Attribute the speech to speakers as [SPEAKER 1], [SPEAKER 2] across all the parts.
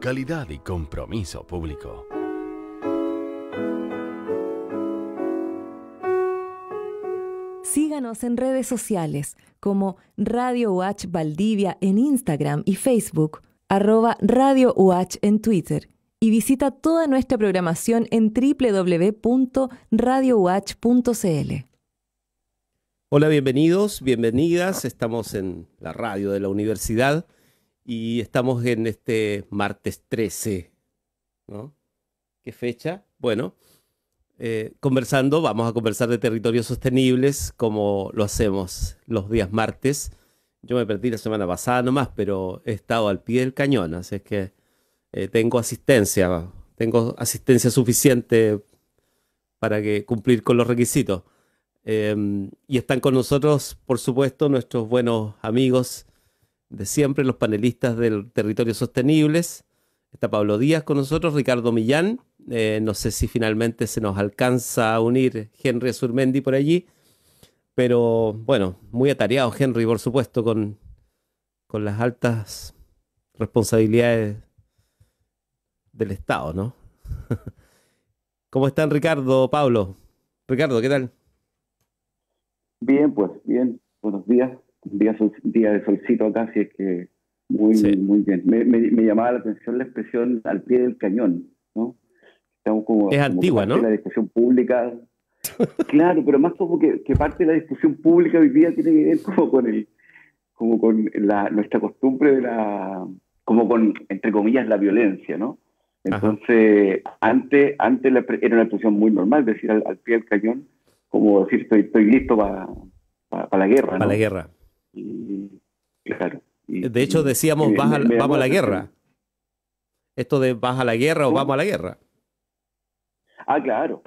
[SPEAKER 1] calidad y compromiso público.
[SPEAKER 2] Síganos en redes sociales como Radio UH Valdivia en Instagram y Facebook, @Radio UH en Twitter, y visita toda nuestra programación en www.radiouh.cl.
[SPEAKER 3] Hola, bienvenidos, bienvenidas. Estamos en la radio de la universidad y estamos en este martes 13, ¿no? ¿Qué fecha? Bueno, vamos a conversar de territorios sostenibles como lo hacemos los días martes. Yo me perdí la semana pasada nomás, pero he estado al pie del cañón, así es que tengo asistencia suficiente para cumplir con los requisitos. Y están con nosotros, por supuesto, nuestros buenos amigos de siempre, los panelistas del Territorios Sostenibles. Está Pablo Díaz con nosotros, Ricardo Millán. No sé si finalmente se nos alcanza a unir Henry Azurmendi por allí, pero bueno, muy atareado Henry, por supuesto, con las altas responsabilidades del Estado, ¿no? ¿Cómo están, Ricardo, Pablo? Ricardo, ¿qué tal?
[SPEAKER 4] Bien, pues bien, buenos días. Un día de solcito acá, así es que muy bien. Me llamaba la atención la expresión al pie del cañón, ¿no? Estamos
[SPEAKER 3] es antigua, ¿no?
[SPEAKER 4] La discusión pública. Claro, pero más como que parte de la discusión pública hoy día tiene que ver con nuestra costumbre como con, entre comillas, la violencia, ¿no? Entonces, antes era una expresión muy normal decir al pie del cañón, como decir estoy listo para la guerra, ¿no?
[SPEAKER 3] Para la guerra.
[SPEAKER 4] Claro.
[SPEAKER 3] De hecho, decíamos vamos a la guerra. Esto de vas a la guerra o vamos a la guerra.
[SPEAKER 4] Ah, claro.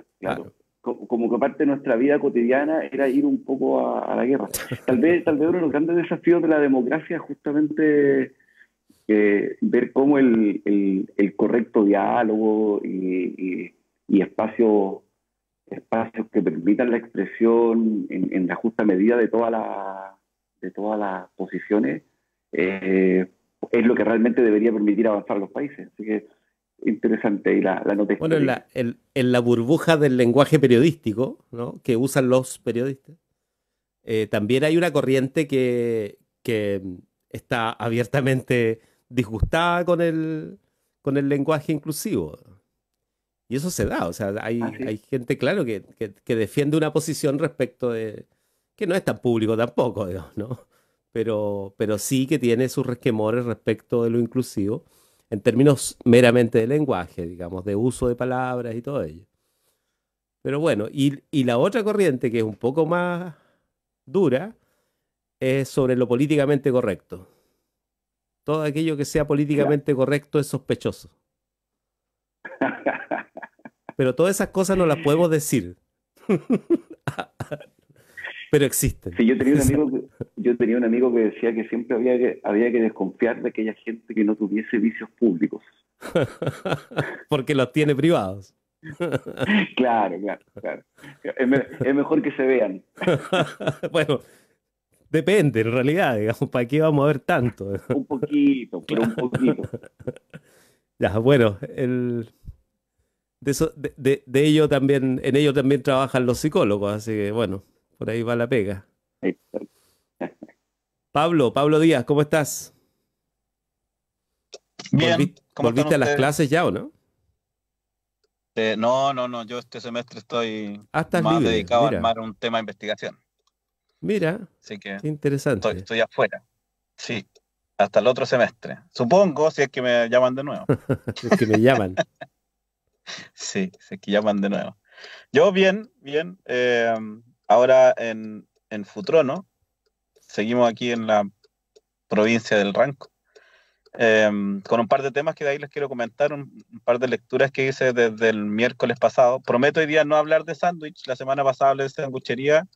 [SPEAKER 4] Como que parte de nuestra vida cotidiana era ir un poco a la guerra. Tal vez uno de los grandes desafíos de la democracia es justamente ver cómo el correcto diálogo y espacios que permitan la expresión en la justa medida de todas las posiciones es lo que realmente debería permitir avanzar a los países. Así que interesante y la nota.
[SPEAKER 3] Bueno, en la burbuja del lenguaje periodístico, ¿no?, que usan los periodistas, también hay una corriente que está abiertamente disgustada con el lenguaje inclusivo. Y eso se da, o sea, hay gente, claro, que defiende una posición respecto de que no es tan público tampoco, digamos, ¿no? Pero sí que tiene sus resquemores respecto de lo inclusivo, en términos meramente de lenguaje, digamos, de uso de palabras y todo ello. Pero bueno, y la otra corriente, que es un poco más dura, es sobre lo políticamente correcto. Todo aquello que sea políticamente correcto es sospechoso. Pero todas esas cosas no las podemos decir. Pero existen.
[SPEAKER 4] Sí, yo tenía un amigo que decía que siempre había que desconfiar de aquella gente que no tuviese vicios públicos.
[SPEAKER 3] Porque los tiene privados.
[SPEAKER 4] Claro. Es mejor que se vean.
[SPEAKER 3] Bueno, depende, en realidad, digamos, ¿para qué vamos a ver tanto?
[SPEAKER 4] Un poquito, pero un poquito.
[SPEAKER 3] Ya, bueno, de ello también, en ello también trabajan los psicólogos, así que bueno, por ahí va la pega. Pablo Díaz, ¿cómo estás?
[SPEAKER 5] Bien.
[SPEAKER 3] ¿Volviste a las clases ya o no?
[SPEAKER 5] No, yo este semestre estoy
[SPEAKER 3] estás
[SPEAKER 5] más
[SPEAKER 3] libre,
[SPEAKER 5] dedicado
[SPEAKER 3] mira.
[SPEAKER 5] a armar un tema de investigación.
[SPEAKER 3] Mira,
[SPEAKER 5] Así que
[SPEAKER 3] qué interesante.
[SPEAKER 5] estoy afuera. Sí, hasta el otro semestre. Supongo, si es que me llaman de nuevo.
[SPEAKER 3] Es que me llaman.
[SPEAKER 5] Sí, si es que llaman de nuevo. Yo bien. Ahora en Futrono, seguimos aquí en la provincia del Ranco, con un par de temas que de ahí les quiero comentar, un par de lecturas que hice desde el miércoles pasado. Prometo hoy día no hablar de sándwich. La semana pasada hablé de sanguchería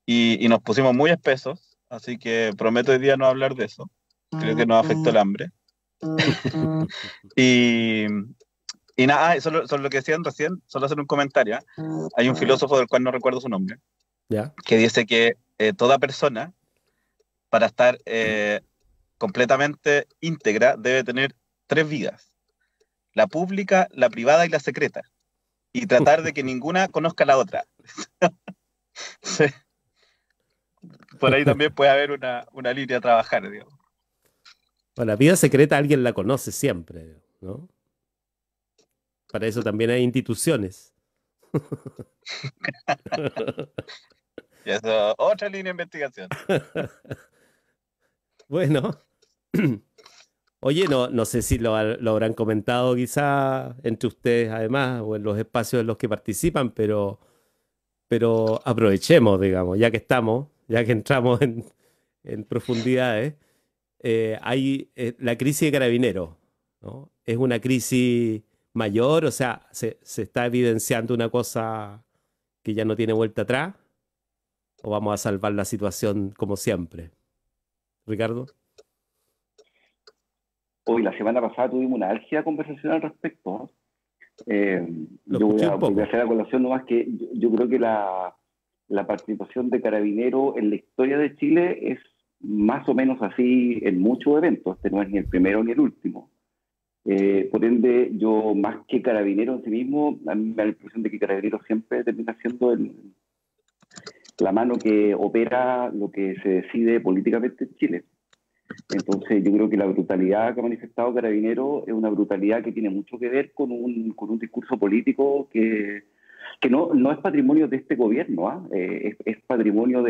[SPEAKER 5] y nos pusimos muy espesos, así que prometo hoy día no hablar de eso. Creo que nos afectó el hambre. Y nada, solo lo que decían recién, solo hacer un comentario. Hay un filósofo del cual no recuerdo su nombre,
[SPEAKER 3] ¿Ya?
[SPEAKER 5] que dice que toda persona, para estar completamente íntegra, debe tener 3 vidas. la pública, la privada y la secreta, y tratar de que ninguna conozca a la otra. Sí. Por ahí también puede haber una línea a trabajar, digamos.
[SPEAKER 3] Bueno, la vida secreta alguien la conoce siempre, ¿no? Para eso también hay instituciones.
[SPEAKER 5] Y eso, otra línea de investigación.
[SPEAKER 3] Bueno, oye, no sé si lo habrán comentado quizá entre ustedes además o en los espacios en los que participan, pero aprovechemos, digamos, ya que estamos, ya que entramos en profundidades. Hay la crisis de Carabineros, ¿no? Es una crisis mayor, o sea, se está evidenciando una cosa que ya no tiene vuelta atrás, o vamos a salvar la situación como siempre. Ricardo.
[SPEAKER 4] Hoy, la semana pasada tuvimos una álgida conversación al respecto, ¿no?
[SPEAKER 3] Lo
[SPEAKER 4] Yo
[SPEAKER 3] escuché un poco.
[SPEAKER 4] voy a hacer la colación nomás que yo creo que la participación de Carabineros en la historia de Chile es más o menos así en muchos eventos. Este no es ni el primero ni el último. Por ende, yo más que Carabineros en sí mismo, a mí me da la impresión de que Carabineros siempre termina siendo la mano que opera lo que se decide políticamente en Chile. Entonces yo creo que la brutalidad que ha manifestado Carabineros es una brutalidad que tiene mucho que ver con un discurso político que no es patrimonio de este gobierno, ¿eh? Es patrimonio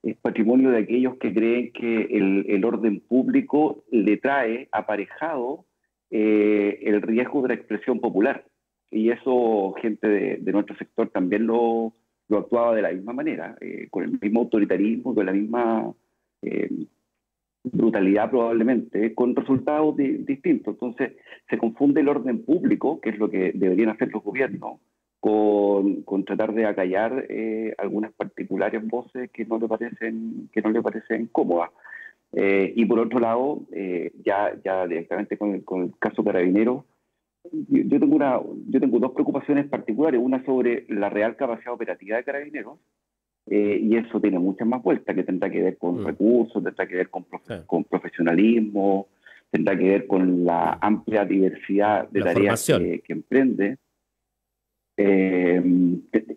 [SPEAKER 4] es patrimonio de aquellos que creen que el orden público le trae aparejado el riesgo de la expresión popular. Y eso gente de nuestro sector también lo actuaba de la misma manera, con el mismo autoritarismo, con la misma brutalidad probablemente, con resultados distintos. Entonces se confunde el orden público, que es lo que deberían hacer los gobiernos, con tratar de acallar algunas particulares voces que no le parecen cómodas. Y por otro lado, ya directamente con el caso Carabineros, yo tengo dos preocupaciones particulares, una sobre la real capacidad operativa de Carabineros, y eso tiene muchas más vueltas, que tendrá que ver con recursos, tendrá que ver con profesionalismo, tendrá que ver con la amplia diversidad de tareas que emprende.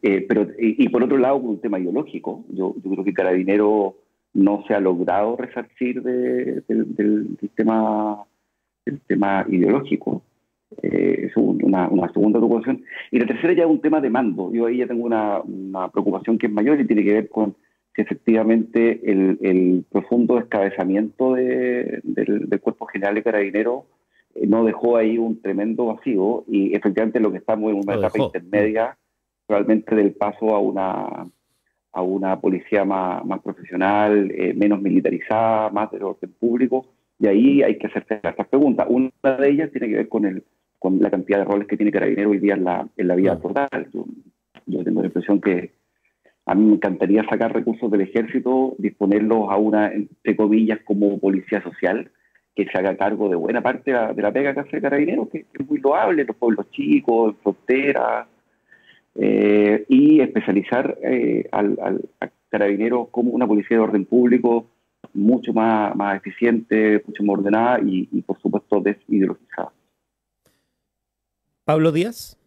[SPEAKER 4] Y por otro lado, con un tema ideológico, yo creo que Carabineros no se ha logrado resarcir del tema ideológico. Es una segunda preocupación. Y la tercera ya es un tema de mando. Yo ahí ya tengo una preocupación que es mayor y tiene que ver con si efectivamente el profundo descabezamiento del Cuerpo General de Carabineros no dejó ahí un tremendo vacío, y efectivamente lo que estamos en una etapa intermedia probablemente del paso a una policía más profesional, menos militarizada, más del orden público, y ahí hay que hacerse estas preguntas. Una de ellas tiene que ver con la cantidad de roles que tiene Carabineros hoy día en la vida total. Yo tengo la impresión que a mí me encantaría sacar recursos del ejército, disponerlos a una, entre comillas, como policía social, que se haga cargo de buena parte de la pega que hace Carabineros, que es muy loable en los pueblos chicos, en fronteras, y especializar a Carabineros como una policía de orden público mucho más eficiente, mucho más ordenada y por supuesto desideologizada.
[SPEAKER 3] Pablo Díaz.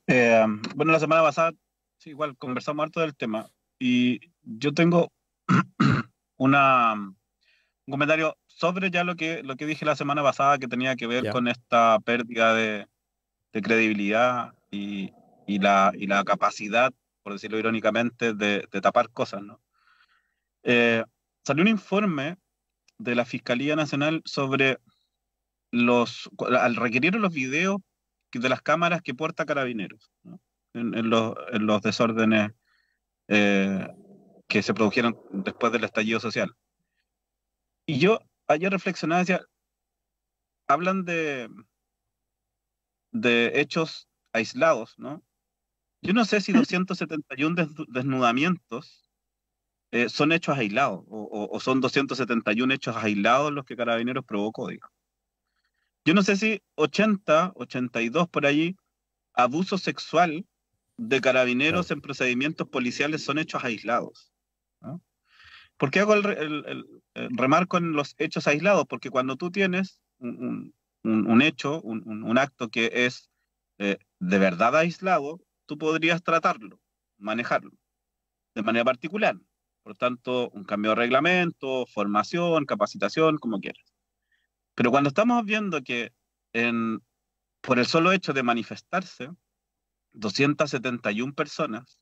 [SPEAKER 5] Bueno, la semana pasada sí, igual conversamos harto del tema, y yo tengo un comentario sobre ya lo que dije la semana pasada, que tenía que ver con esta pérdida de credibilidad y la capacidad, por decirlo irónicamente, de tapar cosas, ¿no? Salió un informe de la Fiscalía Nacional sobre al requerir los videos de las cámaras que porta Carabineros, ¿no? en los desórdenes que se produjeron después del estallido social. Y yo ayer reflexionaba, decía, hablan de hechos aislados, ¿no? Yo no sé si 271 desnudamientos son hechos aislados, o son 271 hechos aislados los que Carabineros provocó, digamos. Yo no sé si 82 por allí, abuso sexual de Carabineros en procedimientos policiales son hechos aislados, ¿no? ¿Por qué hago el remarco en los hechos aislados? Porque cuando tú tienes un hecho, un acto que es de verdad aislado, tú podrías tratarlo, manejarlo de manera particular. Por tanto, un cambio de reglamento, formación, capacitación, como quieras. Pero cuando estamos viendo que por el solo hecho de manifestarse, 271 personas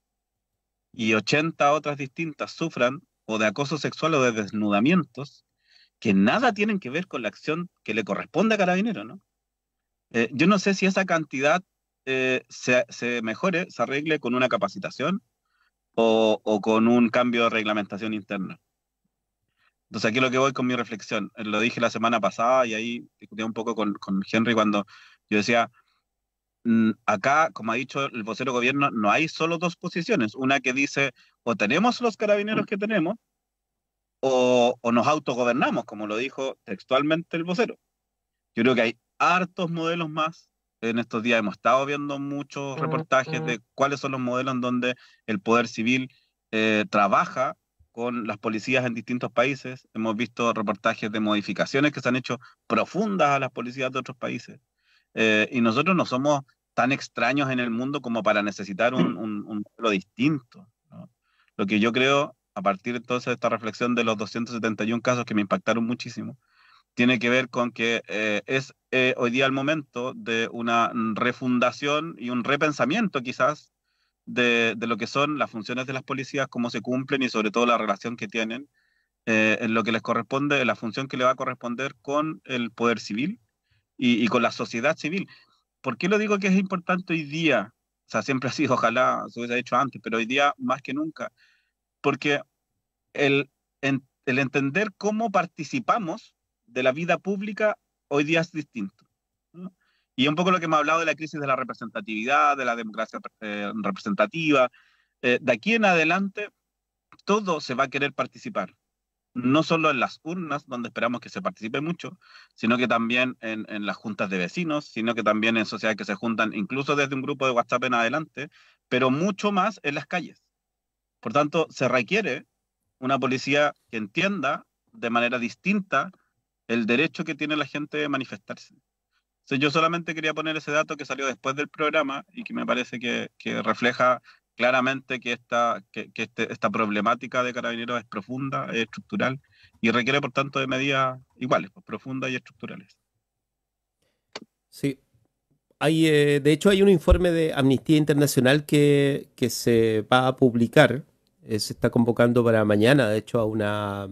[SPEAKER 5] y 80 otras distintas sufran o de acoso sexual o de desnudamientos, que nada tienen que ver con la acción que le corresponde a Carabineros, ¿no? Yo no sé si esa cantidad se mejore, se arregle con una capacitación o con un cambio de reglamentación interna. Entonces aquí lo que voy con mi reflexión, lo dije la semana pasada y ahí discutí un poco con Henry cuando yo decía, acá, como ha dicho el vocero gobierno, no hay solo dos posiciones, una que dice o tenemos los carabineros que tenemos o nos autogobernamos, como lo dijo textualmente el vocero. Yo creo que hay hartos modelos más. En estos días hemos estado viendo muchos reportajes de cuáles son los modelos en donde el poder civil trabaja con las policías en distintos países. Hemos visto reportajes de modificaciones que se han hecho profundas a las policías de otros países. Y nosotros no somos tan extraños en el mundo como para necesitar un modelo distinto, ¿no? Lo que yo creo, a partir entonces de esta reflexión de los 271 casos que me impactaron muchísimo, tiene que ver con que es hoy día el momento de una refundación y un repensamiento quizás de lo que son las funciones de las policías, cómo se cumplen y sobre todo la relación que tienen en lo que les corresponde, la función que le va a corresponder con el poder civil y con la sociedad civil. ¿Por qué lo digo que es importante hoy día? O sea, siempre ha sido, ojalá se hubiese hecho antes, pero hoy día más que nunca, porque el entender cómo participamos de la vida pública hoy día es distinto, ¿no? Y un poco lo que hemos hablado de la crisis de la representatividad, de la democracia representativa, de aquí en adelante todo se va a querer participar, no solo en las urnas, donde esperamos que se participe mucho, sino que también en las juntas de vecinos, sino que también en sociedades que se juntan incluso desde un grupo de WhatsApp en adelante, pero mucho más en las calles. Por tanto, se requiere una policía que entienda de manera distinta el derecho que tiene la gente de manifestarse. Entonces, yo solamente quería poner ese dato que salió después del programa y que me parece que refleja claramente que esta problemática de Carabineros es profunda, es estructural y requiere, por tanto, de medidas iguales, pues, profundas y estructurales.
[SPEAKER 3] Sí. De hecho, hay un informe de Amnistía Internacional que se va a publicar. Se está convocando para mañana, de hecho, a una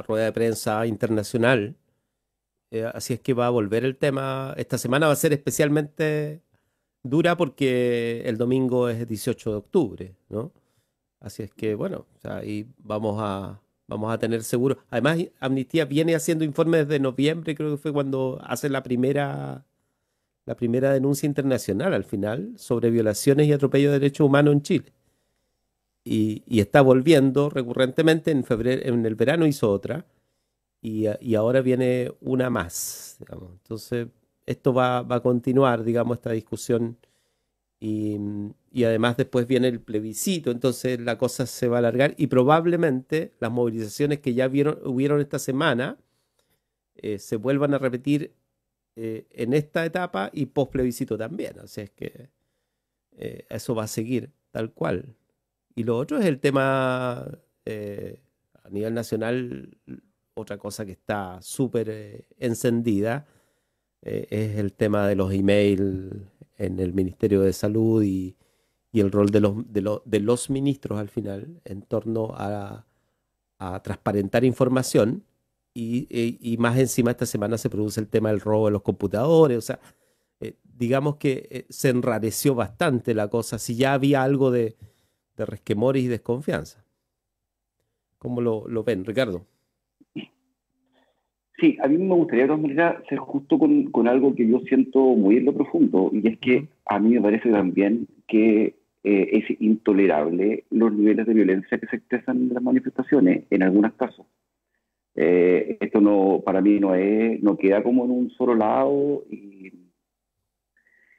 [SPEAKER 3] rueda de prensa internacional. Así es que va a volver el tema. Esta semana va a ser especialmente dura porque el domingo es el 18 de octubre, ¿no? Así es que, bueno, o sea, ahí vamos a tener seguro. Además, Amnistía viene haciendo informes desde noviembre, creo que fue cuando hace la primera denuncia internacional al final sobre violaciones y atropello de derechos humanos en Chile. Y está volviendo recurrentemente. En febrero, en el verano hizo otra y ahora viene una más, digamos. Entonces esto va a continuar, digamos, esta discusión y además después viene el plebiscito, entonces la cosa se va a alargar y probablemente las movilizaciones que ya hubieron esta semana se vuelvan a repetir en esta etapa y post plebiscito también. Así es que eso va a seguir tal cual. Y lo otro es el tema a nivel nacional, otra cosa que está súper encendida es el tema de los emails en el Ministerio de Salud y el rol de los ministros al final en torno a transparentar información y más encima esta semana se produce el tema del robo de los computadores. O sea, digamos que se enrareció bastante la cosa, si ya había algo de resquemores y desconfianza. ¿Cómo lo ven, Ricardo?
[SPEAKER 4] Sí, a mí me gustaría de todas maneras ser justo con algo que yo siento muy en lo profundo, y es que a mí me parece también que es intolerable los niveles de violencia que se expresan en las manifestaciones, en algunos casos. Esto no, para mí no queda como en un solo lado, y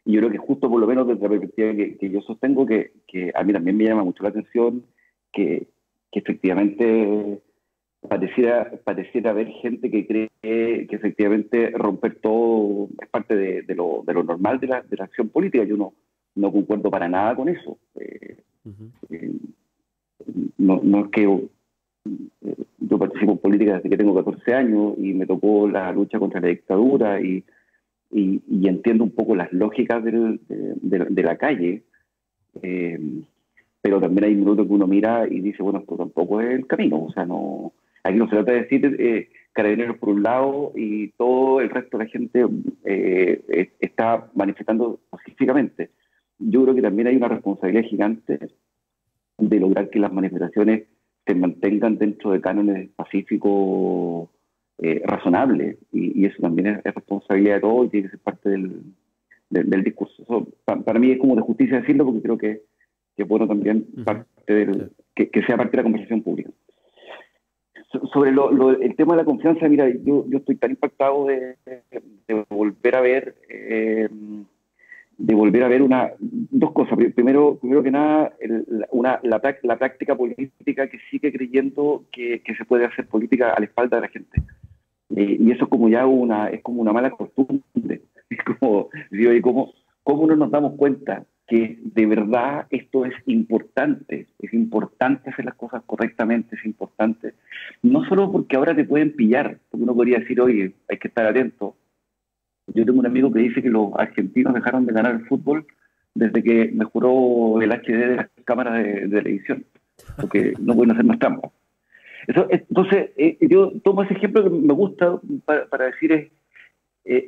[SPEAKER 4] yo creo que justo por lo menos desde la perspectiva que yo sostengo, que a mí también me llama mucho la atención que efectivamente pareciera haber gente que cree que efectivamente romper todo es parte de lo normal de la acción política. Yo no concuerdo para nada con eso. No es que yo participo en política desde que tengo 14 años y me tocó la lucha contra la dictadura y entiendo un poco las lógicas de la calle, pero también hay minutos que uno mira y dice, bueno, esto tampoco es el camino. O sea, no, aquí no se trata de decir carabineros por un lado y todo el resto de la gente está manifestando pacíficamente. Yo creo que también hay una responsabilidad gigante de lograr que las manifestaciones se mantengan dentro de cánones pacíficos razonables, y eso también es responsabilidad de todos y tiene que ser parte del discurso. Eso, para mí es como de justicia decirlo, porque creo que es bueno también que sea parte de la conversación pública. Sobre el tema de la confianza, mira, yo estoy tan impactado de volver a ver dos cosas. Primero que nada, la práctica política que sigue creyendo que se puede hacer política a la espalda de la gente. Y eso es como ya es como una mala costumbre. Es como, digo, ¿cómo no nos damos cuenta que de verdad esto es importante? Es importante hacer las cosas correctamente, es importante. No solo porque ahora te pueden pillar, porque uno podría decir, oye, hay que estar atento. Yo tengo un amigo que dice que los argentinos dejaron de ganar el fútbol desde que mejoró el HD de las cámaras de televisión, porque no pueden hacer más trampas. Entonces, yo tomo ese ejemplo que me gusta para decir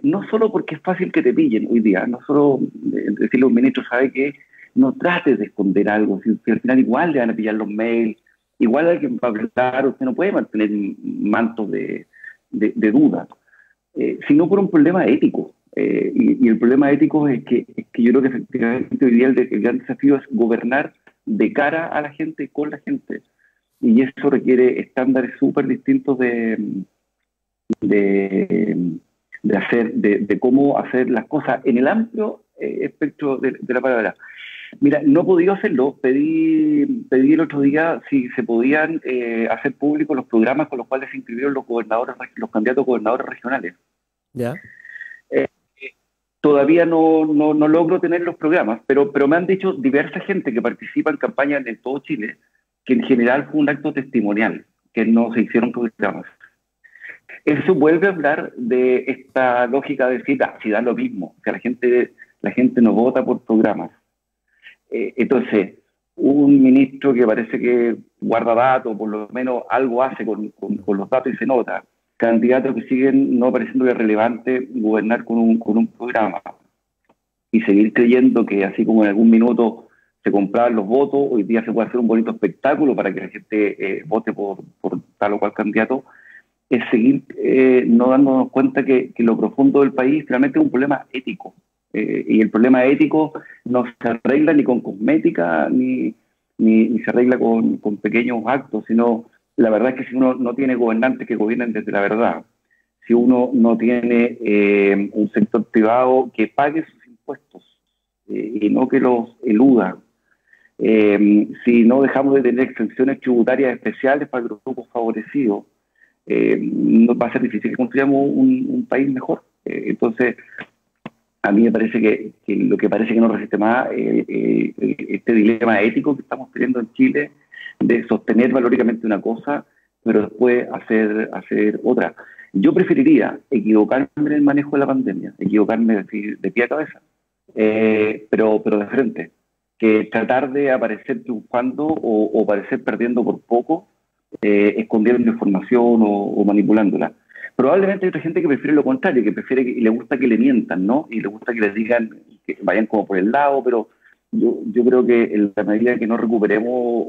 [SPEAKER 4] no solo porque es fácil que te pillen hoy día, no solo decirle a un ministro, sabe que no trates de esconder algo, si al final igual le van a pillar los mails, igual alguien va a hablar, usted no puede mantener mantos de duda. Sino por un problema ético. Y el problema ético es que yo creo que efectivamente hoy día el gran desafío es gobernar de cara a la gente, con la gente. Y eso requiere estándares súper distintos de cómo hacer las cosas en el amplio espectro de la palabra. Mira, no he podido hacerlo. Pedí el otro día si se podían hacer públicos los programas con los cuales se inscribieron los candidatos a gobernadores regionales.
[SPEAKER 3] ¿Ya?
[SPEAKER 4] Todavía no logro tener los programas, pero me han dicho diversa gente que participa en campañas en todo Chile que en general fue un acto testimonial, que no se hicieron programas. Eso vuelve a hablar de esta lógica de decir, si da lo mismo, que la gente no vota por programas. Entonces, un ministro que parece que guarda datos, por lo menos algo hace con los datos y se nota, candidatos que siguen no pareciendo que es relevante gobernar con un programa y seguir creyendo que así como en algún minuto se compraban los votos, hoy día se puede hacer un bonito espectáculo para que la gente vote por tal o cual candidato, es seguir no dándonos cuenta que lo profundo del país realmente es un problema ético. Y el problema ético no se arregla ni con cosmética ni se arregla con pequeños actos, sino la verdad es que si uno no tiene gobernantes que gobiernen desde la verdad, si uno no tiene un sector privado que pague sus impuestos y no que los eluda, si no dejamos de tener exenciones tributarias especiales para los grupos favorecidos, va a ser difícil que construyamos un país mejor. Entonces, a mí me parece que lo que parece que no resiste más este dilema ético que estamos teniendo en Chile de sostener valóricamente una cosa, pero después hacer otra. Yo preferiría equivocarme en el manejo de la pandemia, equivocarme de pie a cabeza, pero de frente, que tratar de aparecer triunfando o aparecer perdiendo por poco, escondiendo información o manipulándola. Probablemente hay otra gente que prefiere lo contrario, que prefiere y le gusta que le mientan, ¿no? Y le gusta que les digan que vayan como por el lado, pero yo creo que en la medida que no recuperemos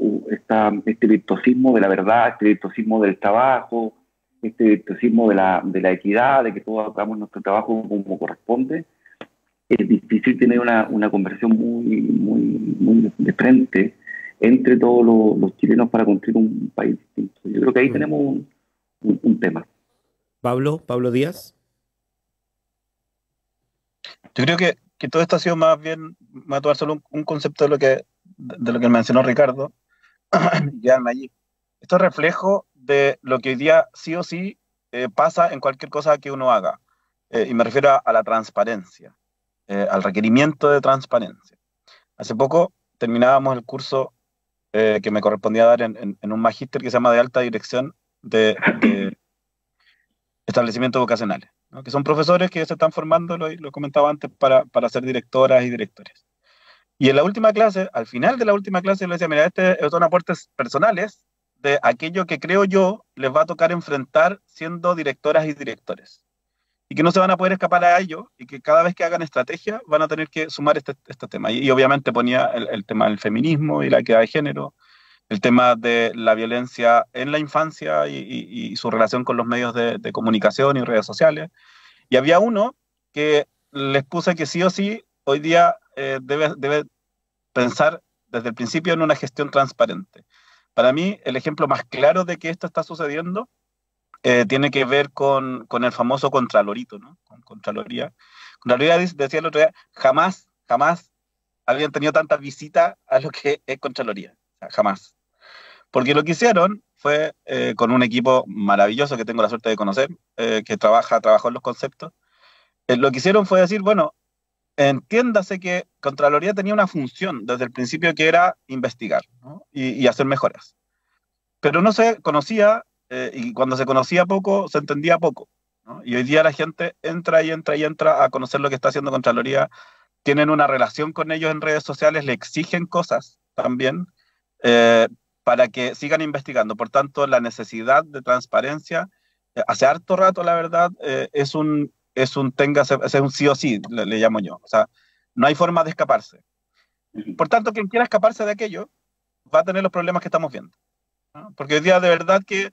[SPEAKER 4] este virtuosismo de la verdad, este virtuosismo del trabajo, este virtuosismo de la equidad, de que todos hagamos nuestro trabajo como corresponde, es difícil tener una conversación muy de frente entre todos los chilenos para construir un país distinto. Yo creo que ahí tenemos un tema.
[SPEAKER 3] Pablo Díaz.
[SPEAKER 5] Yo creo que todo esto ha sido más bien, voy a tomar solo un concepto de lo que mencionó Ricardo, y quedarme allí. Esto es reflejo de lo que hoy día sí o sí pasa en cualquier cosa que uno haga. Y me refiero a la transparencia, al requerimiento de transparencia. Hace poco terminábamos el curso que me correspondía dar en un magíster que se llama de alta dirección de establecimientos vocacionales, ¿no? Que son profesores que se están formando, lo comentaba antes, para ser directoras y directores. Y en la última clase, al final de la última clase, le decía, mira, son aportes personales de aquello que creo yo les va a tocar enfrentar siendo directoras y directores. Y que no se van a poder escapar a ello, y que cada vez que hagan estrategia van a tener que sumar este tema. Y obviamente ponía el tema del feminismo y la equidad de género, el tema de la violencia en la infancia y su relación con los medios de comunicación y redes sociales. Y había uno que les puse que sí o sí hoy día debe pensar desde el principio en una gestión transparente. Para mí, el ejemplo más claro de que esto está sucediendo tiene que ver con el famoso Contralorito, ¿no? Con Contraloría. Contraloría decía el otro día, jamás habían tenido tanta visita a lo que es Contraloría. O sea, jamás. Porque lo que hicieron fue, con un equipo maravilloso que tengo la suerte de conocer, que trabajó en los conceptos, lo que hicieron fue decir, bueno, entiéndase que Contraloría tenía una función desde el principio que era investigar, ¿no? y hacer mejoras. Pero no se conocía, y cuando se conocía poco, se entendía poco, ¿no? Y hoy día la gente entra a conocer lo que está haciendo Contraloría, tienen una relación con ellos en redes sociales, le exigen cosas también, para que sigan investigando. Por tanto, la necesidad de transparencia, hace harto rato, la verdad, es un sí o sí, le llamo yo. O sea, no hay forma de escaparse. Por tanto, quien quiera escaparse de aquello va a tener los problemas que estamos viendo, ¿no? Porque hoy día de verdad que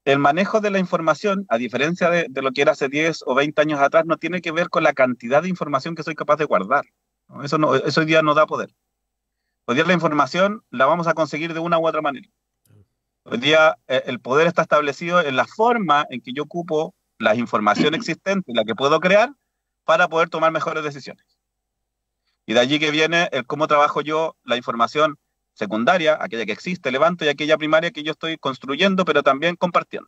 [SPEAKER 5] el manejo de la información, a diferencia de lo que era hace 10 o 20 años atrás, no tiene que ver con la cantidad de información que soy capaz de guardar, ¿no? Eso hoy día no da poder. Hoy día la información la vamos a conseguir de una u otra manera. Hoy día el poder está establecido en la forma en que yo ocupo la información existente, la que puedo crear, para poder tomar mejores decisiones. Y de allí que viene el cómo trabajo yo la información secundaria, aquella que existe, levanto, y aquella primaria que yo estoy construyendo, pero también compartiendo.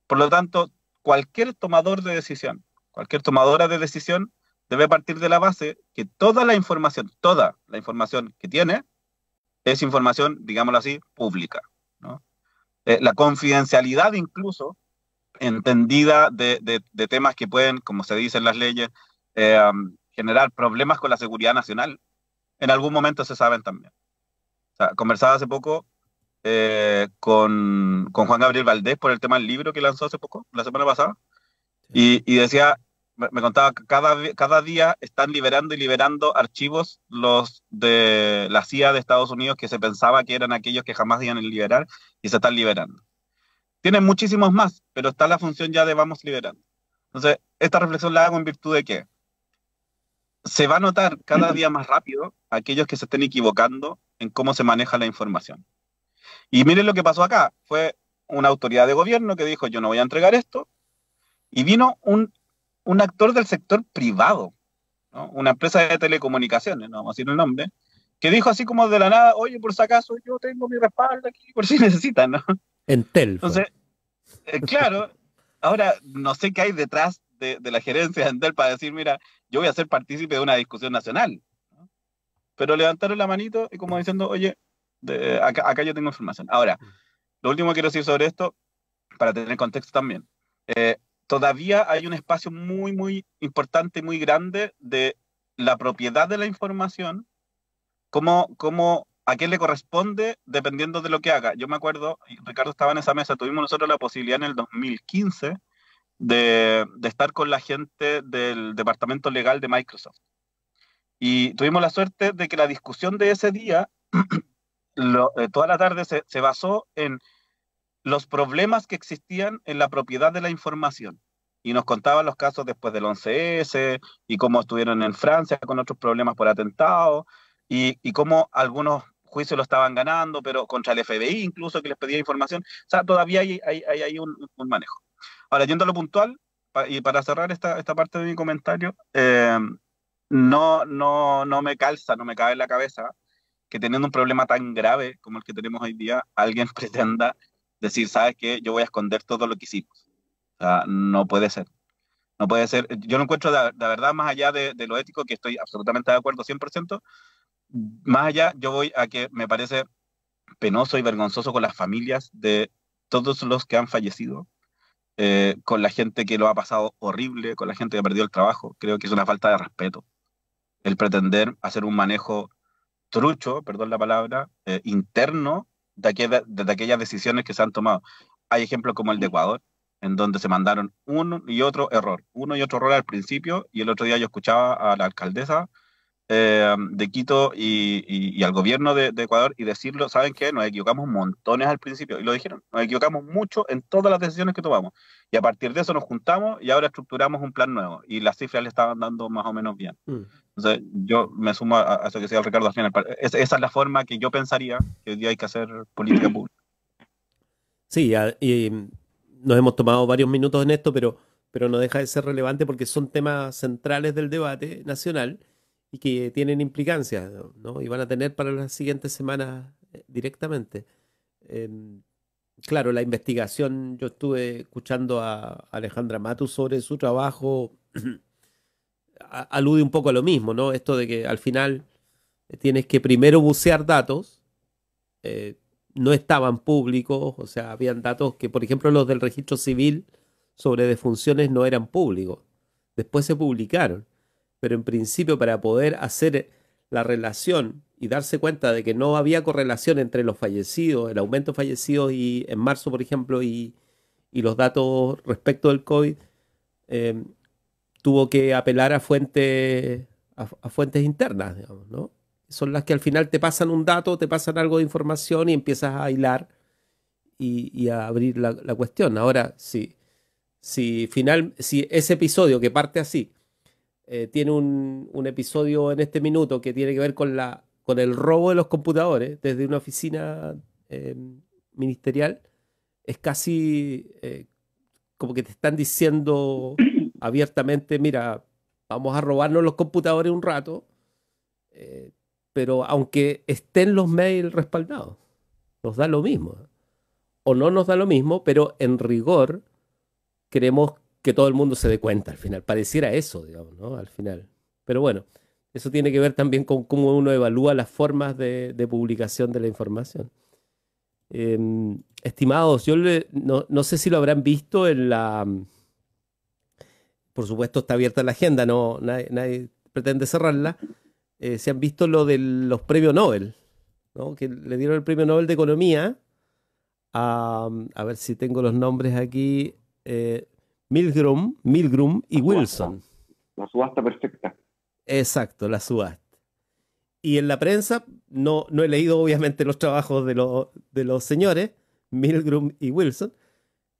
[SPEAKER 5] Por lo tanto, cualquier tomador de decisión, cualquier tomadora de decisión, debe partir de la base que toda la información que tiene es información, digámoslo así, pública, ¿no? La confidencialidad incluso, entendida de temas que pueden, como se dice en las leyes, generar problemas con la seguridad nacional, en algún momento se saben también. O sea, conversaba hace poco con Juan Gabriel Valdés por el tema del libro que lanzó hace poco, la semana pasada, y decía, me contaba que cada día están liberando archivos los de la CIA de Estados Unidos que se pensaba que eran aquellos que jamás iban a liberar, y se están liberando. Tienen muchísimos más, pero está la función ya de vamos liberando. Entonces, esta reflexión la hago en virtud de que se va a notar cada día más rápido aquellos que se estén equivocando en cómo se maneja la información. Y miren lo que pasó acá. Fue una autoridad de gobierno que dijo, yo no voy a entregar esto, y vino un actor del sector privado, ¿no? Una empresa de telecomunicaciones, no vamos a decir el nombre, que dijo así como de la nada, oye, por si acaso yo tengo mi respaldo aquí, por si necesitan, ¿no?
[SPEAKER 3] Entel.
[SPEAKER 5] Entonces, claro, ahora no sé qué hay detrás de la gerencia de Entel para decir, mira, yo voy a ser partícipe de una discusión nacional, ¿no? Pero levantaron la manito y como diciendo, oye, acá yo tengo información. Ahora, lo último que quiero decir sobre esto, para tener contexto también, todavía hay un espacio muy, muy importante, muy grande de la propiedad de la información, a quién le corresponde dependiendo de lo que haga. Yo me acuerdo, y Ricardo estaba en esa mesa, tuvimos nosotros la posibilidad en el 2015 de estar con la gente del departamento legal de Microsoft. Y tuvimos la suerte de que la discusión de ese día, toda la tarde se basó en los problemas que existían en la propiedad de la información. Y nos contaban los casos después del 11S, y cómo estuvieron en Francia con otros problemas por atentados, y cómo algunos juicios lo estaban ganando, pero contra el FBI incluso, que les pedía información. O sea, todavía hay un manejo. Ahora, yendo a lo puntual, y para cerrar esta parte de mi comentario, no me calza, no me cabe en la cabeza que teniendo un problema tan grave como el que tenemos hoy día, alguien pretenda decir, ¿sabes qué? Yo voy a esconder todo lo que hicimos. O sea, no puede ser. No puede ser. Yo lo encuentro de verdad, más allá de lo ético, que estoy absolutamente de acuerdo 100%, más allá yo voy a que me parece penoso y vergonzoso con las familias de todos los que han fallecido, con la gente que lo ha pasado horrible, con la gente que perdió el trabajo. Creo que es una falta de respeto el pretender hacer un manejo trucho, perdón la palabra, interno de aquellas decisiones que se han tomado. Hay ejemplos como el de Ecuador, en donde se mandaron uno y otro error al principio, y el otro día yo escuchaba a la alcaldesa de Quito y al gobierno de Ecuador y decirlo, ¿saben qué? Nos equivocamos montones al principio, y lo dijeron, nos equivocamos mucho en todas las decisiones que tomamos, y a partir de eso nos juntamos y ahora estructuramos un plan nuevo, y las cifras le estaban dando más o menos bien. Entonces, yo me sumo a eso que decía el Ricardo al final. Esa es la forma que yo pensaría que hoy día hay que hacer política pública.
[SPEAKER 3] Sí, y nos hemos tomado varios minutos en esto, pero no deja de ser relevante porque son temas centrales del debate nacional y que tienen implicancias, ¿no? Y van a tener para las siguientes semanas directamente. Claro, la investigación, yo estuve escuchando a Alejandra Matus sobre su trabajo, alude un poco a lo mismo, ¿no? Esto de que al final tienes que primero bucear datos, no estaban públicos, o sea, habían datos que, por ejemplo, los del registro civil sobre defunciones no eran públicos, después se publicaron, pero en principio para poder hacer la relación y darse cuenta de que no había correlación entre los fallecidos, el aumento de fallecidos y en marzo, por ejemplo, y los datos respecto del COVID, tuvo que apelar a fuentes internas, digamos, ¿no? Son las que al final te pasan un dato, te pasan algo de información y empiezas a hilar y a abrir la cuestión. Ahora, si ese episodio que parte así tiene un episodio en este minuto que tiene que ver con el robo de los computadores desde una oficina ministerial, es casi como que te están diciendo abiertamente, mira, vamos a robarnos los computadores un rato, pero aunque estén los mails respaldados, nos da lo mismo. O no nos da lo mismo, pero en rigor queremos que todo el mundo se dé cuenta al final. Pareciera eso, digamos, ¿no? Al final. Pero bueno, eso tiene que ver también con cómo uno evalúa las formas de publicación de la información. Estimados, yo no sé si lo habrán visto en la... Por supuesto está abierta la agenda, nadie pretende cerrarla. Se han visto lo de los premios Nobel, ¿no? Que le dieron el premio Nobel de Economía a ver si tengo los nombres aquí, Milgrom y Wilson.
[SPEAKER 4] La subasta perfecta.
[SPEAKER 3] Exacto, la subasta. Y en la prensa, no he leído obviamente los trabajos de los señores, Milgrom y Wilson.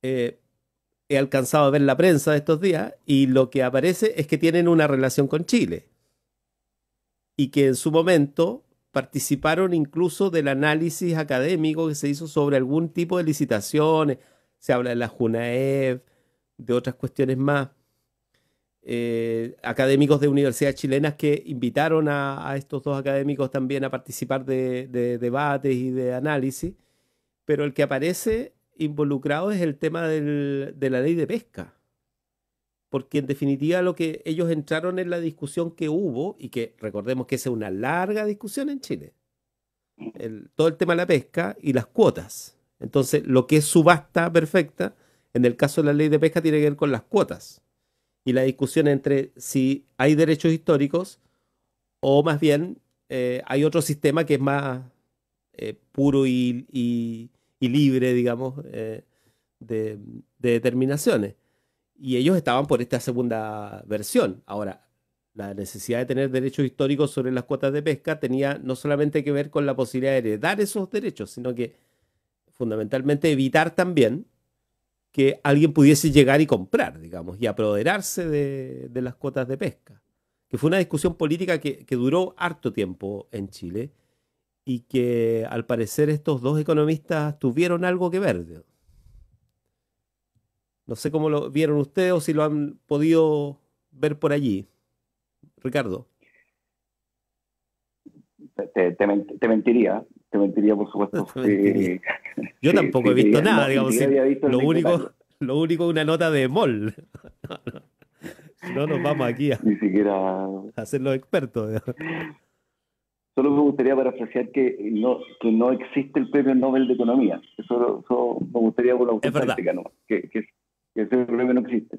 [SPEAKER 3] He alcanzado a ver la prensa de estos días y lo que aparece es que tienen una relación con Chile y que en su momento participaron incluso del análisis académico que se hizo sobre algún tipo de licitaciones. Se habla de la Junaev, de otras cuestiones más. Académicos de universidades chilenas que invitaron a estos dos académicos también a participar de debates y de análisis, pero el que aparece involucrado es el tema de la ley de pesca, porque en definitiva lo que ellos entraron en la discusión que hubo, y que recordemos que esa es una larga discusión en Chile, todo el tema de la pesca y las cuotas. Entonces, lo que es subasta perfecta, en el caso de la ley de pesca, tiene que ver con las cuotas. Y la discusión entre si hay derechos históricos o más bien hay otro sistema que es más puro y libre, digamos, de determinaciones. Y ellos estaban por esta segunda versión. Ahora, la necesidad de tener derechos históricos sobre las cuotas de pesca tenía no solamente que ver con la posibilidad de heredar esos derechos, sino que fundamentalmente evitar también que alguien pudiese llegar y comprar, digamos, y apoderarse de las cuotas de pesca. Que fue una discusión política que duró harto tiempo en Chile y que al parecer estos dos economistas tuvieron algo que ver. No sé cómo lo vieron ustedes o si lo han podido ver por allí. Ricardo.
[SPEAKER 4] Te mentiría por supuesto.
[SPEAKER 3] Yo tampoco he visto nada,
[SPEAKER 4] ni
[SPEAKER 3] digamos.
[SPEAKER 4] siquiera había visto el anecdotario.
[SPEAKER 3] Lo único es una nota de MOL. No nos vamos aquí
[SPEAKER 4] Ni siquiera.
[SPEAKER 3] a ser los expertos, digamos.
[SPEAKER 4] Solo me gustaría parafrasear que no existe el premio Nobel de Economía. Eso me gustaría por la
[SPEAKER 3] Es verdad.
[SPEAKER 4] autocrítica, ¿no? Que ese premio no existe.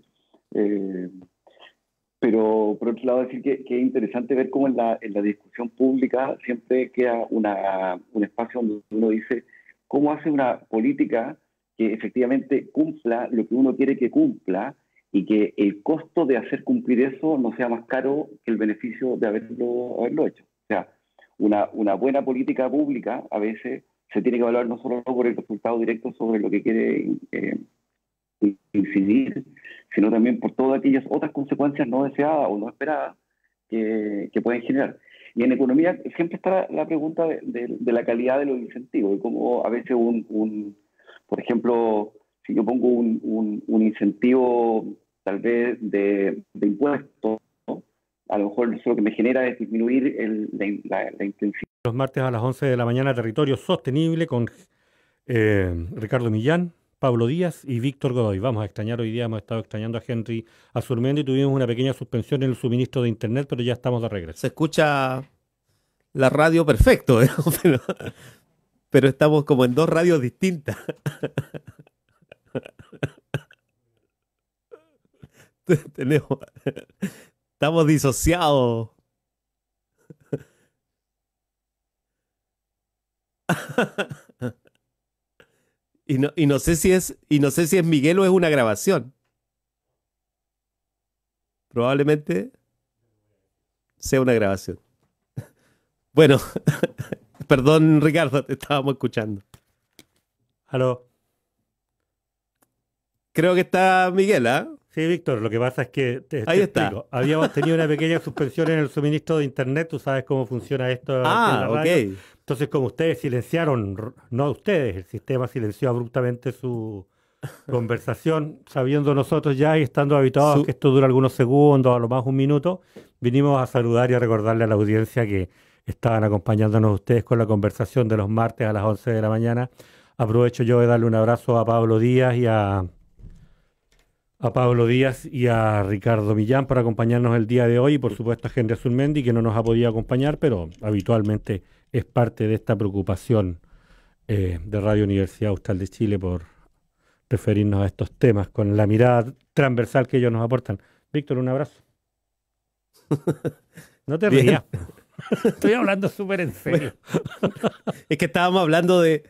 [SPEAKER 4] Pero por otro lado decir que es interesante ver cómo en la discusión pública siempre queda un espacio donde uno dice cómo hace una política que efectivamente cumpla lo que uno quiere que cumpla y que el costo de hacer cumplir eso no sea más caro que el beneficio de haberlo hecho. O sea, una buena política pública a veces se tiene que evaluar no solo por el resultado directo sobre lo que quiere incidir, sino también por todas aquellas otras consecuencias no deseadas o no esperadas que pueden generar. Y en economía siempre está la pregunta de la calidad de los incentivos, y cómo a veces por ejemplo, si yo pongo un incentivo tal vez de impuestos, ¿no? A lo mejor eso lo que me genera es disminuir la intensidad.
[SPEAKER 6] Los martes a las 11 de la mañana, Territorio Sostenible con Ricardo Millán, Pablo Díaz y Víctor Godoy. Vamos a extrañar hoy día, hemos estado extrañando a Henry Azurmendi, tuvimos una pequeña suspensión en el suministro de internet, pero ya estamos de regreso.
[SPEAKER 3] Se escucha la radio perfecto, digamos, pero estamos como en dos radios distintas. Estamos disociados. Y no sé si es Miguel o es una grabación. Probablemente sea una grabación. Bueno, perdón, Ricardo, te estábamos escuchando.
[SPEAKER 6] Aló.
[SPEAKER 3] Creo que está Miguel, ¿ah?
[SPEAKER 6] Sí, Víctor, lo que pasa es que te
[SPEAKER 3] Ahí está.
[SPEAKER 6] explico. Habíamos tenido una pequeña suspensión en el suministro de internet, tú sabes cómo funciona esto aquí en la radio.
[SPEAKER 3] Ok.
[SPEAKER 6] Entonces, como ustedes silenciaron, no ustedes, el sistema silenció abruptamente su conversación, sabiendo nosotros ya y estando habituados que esto dura algunos segundos, a lo más un minuto, vinimos a saludar y a recordarle a la audiencia que estaban acompañándonos ustedes con la conversación de los martes a las 11 de la mañana. Aprovecho yo de darle un abrazo a Pablo Díaz y a Ricardo Millán por acompañarnos el día de hoy y por supuesto a Henry Azurmendi que no nos ha podido acompañar, pero habitualmente es parte de esta preocupación de Radio Universidad Austral de Chile por referirnos a estos temas con la mirada transversal que ellos nos aportan. Víctor, un abrazo. No te rías. Estoy hablando súper en serio.
[SPEAKER 3] Es que estábamos hablando de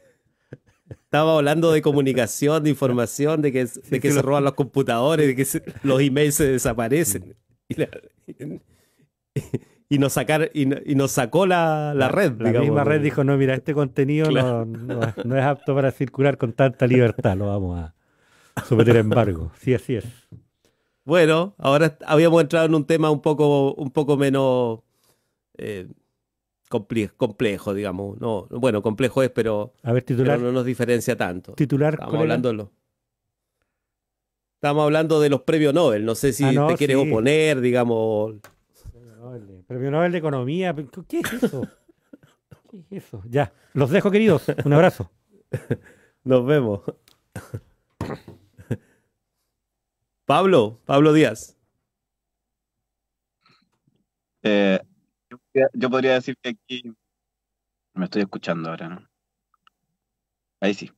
[SPEAKER 3] comunicación, de información, de que se roban los computadores, de que los emails se desaparecen. Y nos sacó la red.
[SPEAKER 6] La misma red dijo, no, mira, este contenido claro. no es apto para circular con tanta libertad, lo vamos a someter a embargo. Sí, así es.
[SPEAKER 3] Bueno, ahora habíamos entrado en un tema un poco menos complejo, digamos. No, bueno, complejo es, pero,
[SPEAKER 6] a ver, titular,
[SPEAKER 3] pero no nos diferencia tanto.
[SPEAKER 6] Titular,
[SPEAKER 3] Estábamos hablando de los premios Nobel. No sé si te quieres oponer, digamos.
[SPEAKER 6] Premio Nobel de Economía. ¿Qué es eso? ¿Qué es eso? Ya, los dejo, queridos. Un abrazo.
[SPEAKER 3] Nos vemos. Pablo Díaz.
[SPEAKER 5] Yo podría decir que aquí me estoy escuchando ahora, ¿no? Ahí sí.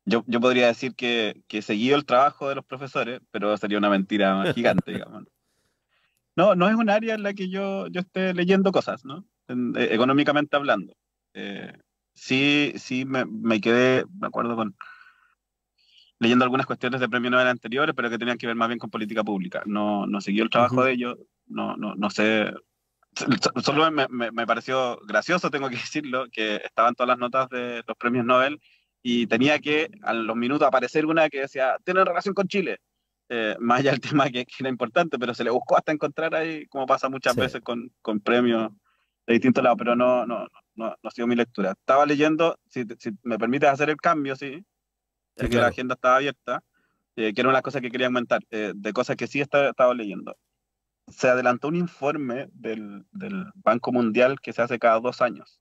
[SPEAKER 5] Yo podría decir que he seguido el trabajo de los profesores, pero sería una mentira gigante, digamos. No es un área en la que yo esté leyendo cosas, ¿no? Económicamente hablando. Sí me quedé, me acuerdo, leyendo algunas cuestiones de premio Nobel anteriores, pero que tenían que ver más bien con política pública. No siguió el trabajo de ellos, no sé. Solo me pareció gracioso, tengo que decirlo, que estaban todas las notas de los premios Nobel y tenía que a los minutos aparecer una que decía, tienen relación con Chile. Más allá del tema que era importante, pero se le buscó hasta encontrar ahí, como pasa muchas veces con premios de distintos lados, pero no ha sido mi lectura. Estaba leyendo, si me permites hacer el cambio, sí, ya que la agenda estaba abierta, que era una de las cosas que quería comentar, de cosas que sí estaba leyendo. Se adelantó un informe del Banco Mundial que se hace cada 2 años,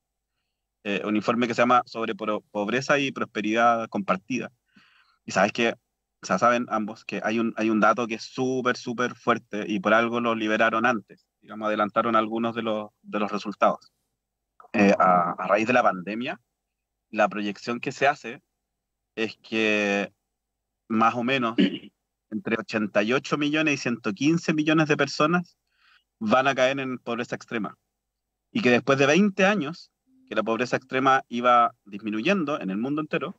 [SPEAKER 5] un informe que se llama sobre pobreza y prosperidad compartida. Y sabes que, o sea, saben ambos que hay un dato que es súper, súper fuerte y por algo lo liberaron antes, digamos, adelantaron algunos de los resultados. A raíz de la pandemia, la proyección que se hace es que más o menos entre 88 millones y 115 millones de personas van a caer en pobreza extrema. Y que después de 20 años, que la pobreza extrema iba disminuyendo en el mundo entero,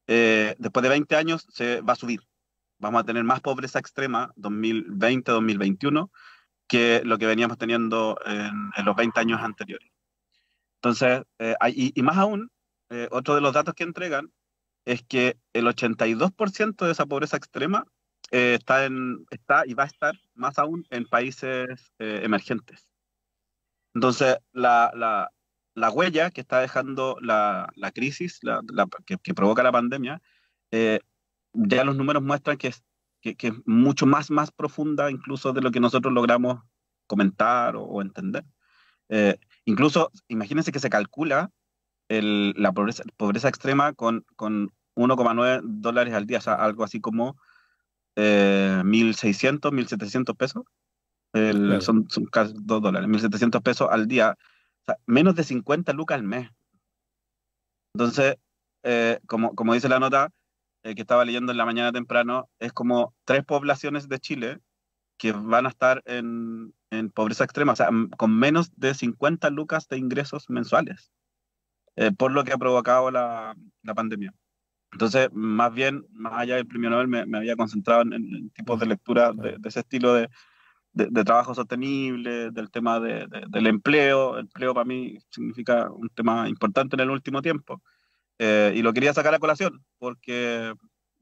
[SPEAKER 5] después de 20 años se va a subir. Vamos a tener más pobreza extrema 2020-2021 que lo que veníamos teniendo en los 20 años anteriores. Entonces, y más aún, otro de los datos que entregan es que el 82% de esa pobreza extrema está y va a estar más aún en países emergentes. Entonces, la huella que está dejando la crisis que provoca la pandemia, ya los números muestran que es mucho más poprofunda incluso de lo que nosotros logramos comentar o entender. Incluso, imagínense que se calcula la pobreza extrema con $1,9 al día, o sea, algo así como 1.600, 1.700 pesos. Claro. Son casi $2, 1.700 pesos al día, o sea, menos de 50 lucas al mes. Entonces, como dice la nota que estaba leyendo en la mañana temprano, es como 3 poblaciones de Chile que van a estar en pobreza extrema, o sea, con menos de 50 lucas de ingresos mensuales, por lo que ha provocado la pandemia. Entonces, más bien, más allá del premio Nobel, me había concentrado en tipos de lectura de ese estilo de trabajo sostenible, del tema del empleo. El empleo para mí significa un tema importante en el último tiempo. Y lo quería sacar a colación, porque,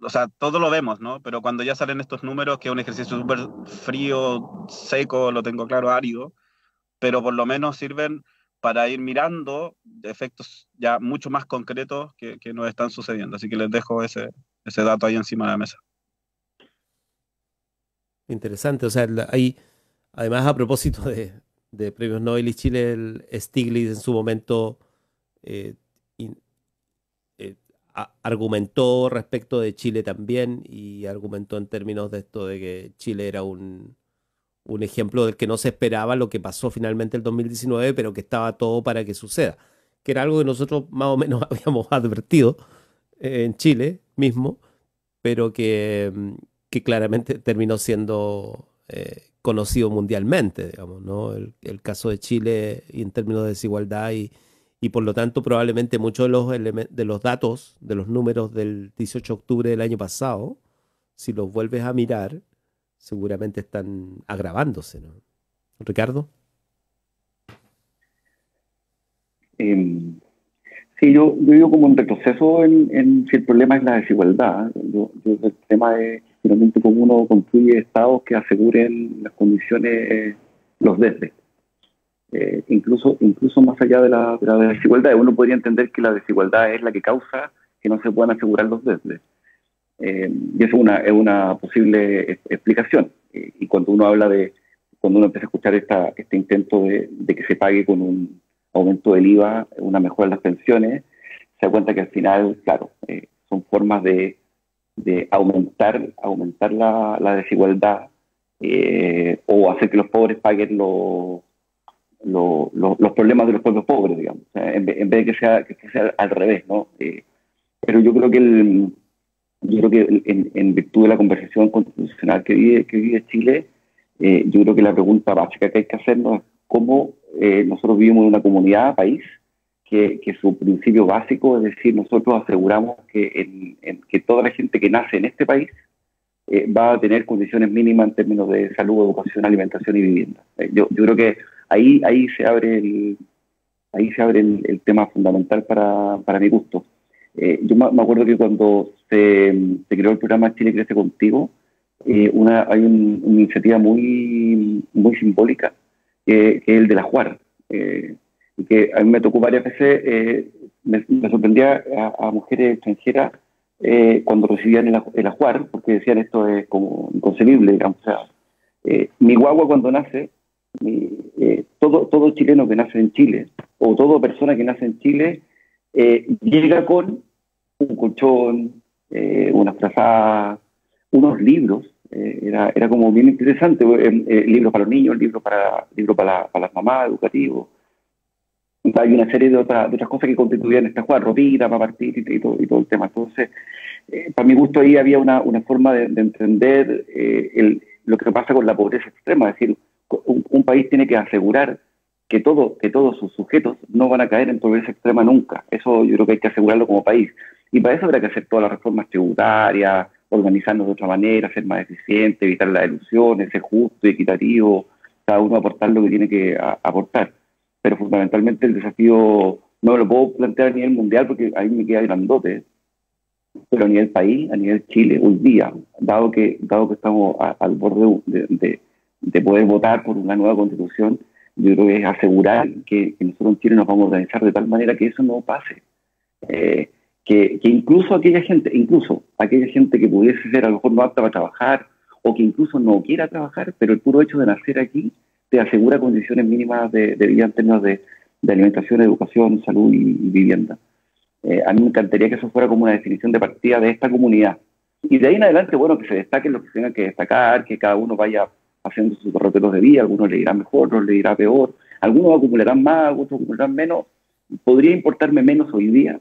[SPEAKER 5] o sea, todo lo vemos, ¿no? Pero cuando ya salen estos números, que es un ejercicio súper frío, seco, lo tengo claro, árido, pero por lo menos sirven para ir mirando efectos ya mucho más concretos que nos están sucediendo. Así que les dejo ese dato ahí encima de la mesa.
[SPEAKER 3] Interesante, o sea, además a propósito de premios Nobel y Chile, el Stiglitz en su momento argumentó respecto de Chile también y argumentó en términos de esto de que Chile era un ejemplo del que no se esperaba lo que pasó finalmente el 2019, pero que estaba todo para que suceda, que era algo que nosotros más o menos habíamos advertido en Chile mismo, pero que claramente terminó siendo conocido mundialmente, digamos, ¿no? El caso de Chile y en términos de desigualdad y por lo tanto probablemente muchos de los datos, de los números del 18 de octubre del año pasado, si los vuelves a mirar, seguramente están agravándose, ¿no? ¿Ricardo?
[SPEAKER 4] Sí, yo digo como un retroceso en si el problema es la desigualdad. El tema es finalmente cómo uno construye estados que aseguren las condiciones, los desde. Incluso más allá de la desigualdad, uno podría entender que la desigualdad es la que causa que no se puedan asegurar los desde. Y eso es una posible explicación. Y cuando uno empieza a escuchar este intento de que se pague con un aumento del IVA, una mejora en las pensiones, se da cuenta que al final, claro, son formas de aumentar la desigualdad o hacer que los pobres paguen los problemas de los propios pobres, digamos, o sea, en vez de que sea al revés, ¿no? Pero yo creo que en virtud de la conversación constitucional que vive Chile, yo creo que la pregunta básica que hay que hacernos es cómo nosotros vivimos en una comunidad, país, que su principio básico es decir, nosotros aseguramos que toda la gente que nace en este país va a tener condiciones mínimas en términos de salud, educación, alimentación y vivienda. Yo creo que ahí se abre el tema fundamental para mi gusto. Yo me acuerdo que cuando se creó el programa Chile Crece Contigo, hay una iniciativa muy, muy simbólica, que es el de la Juar, y que a mí me tocó varias veces, me sorprendía a mujeres extranjeras cuando recibían el ajuar, porque decían esto es como inconcebible, digamos. O sea, mi guagua cuando nace, todo chileno que nace en Chile, o toda persona que nace en Chile llega con un colchón, una frazada, unos libros. Era como bien interesante, libros para los niños, libros para las mamás, educativos. Hay una serie de otras cosas que constituían esta jugada, ropita para partir y todo el tema. Entonces, para mi gusto ahí había una forma de entender lo que pasa con la pobreza extrema. Es decir, un país tiene que asegurar que todos sus sujetos no van a caer en pobreza extrema nunca. Eso yo creo que hay que asegurarlo como país. Y para eso habrá que hacer todas las reformas tributarias, organizarnos de otra manera, ser más eficiente, evitar las elusiones, ser justo y equitativo, cada uno aportar lo que tiene que aportar. Pero fundamentalmente el desafío no me lo puedo plantear a nivel mundial porque ahí me queda grandote, pero a nivel país, a nivel Chile, hoy día, dado que estamos al borde de poder votar por una nueva constitución, yo creo que es asegurar que nosotros en Chile nos vamos a organizar de tal manera que eso no pase. Que incluso aquella gente que pudiese ser a lo mejor no apta para trabajar o que incluso no quiera trabajar, pero el puro hecho de nacer aquí te asegura condiciones mínimas de vida en términos de alimentación, educación, salud y vivienda. A mí me encantaría que eso fuera como una definición de partida de esta comunidad. Y de ahí en adelante, bueno, que se destaquen los que tengan que destacar, que cada uno vaya haciendo sus derroteros de vida, algunos le irá mejor, otros le irá peor, algunos acumularán más, otros acumularán menos. Podría importarme menos hoy día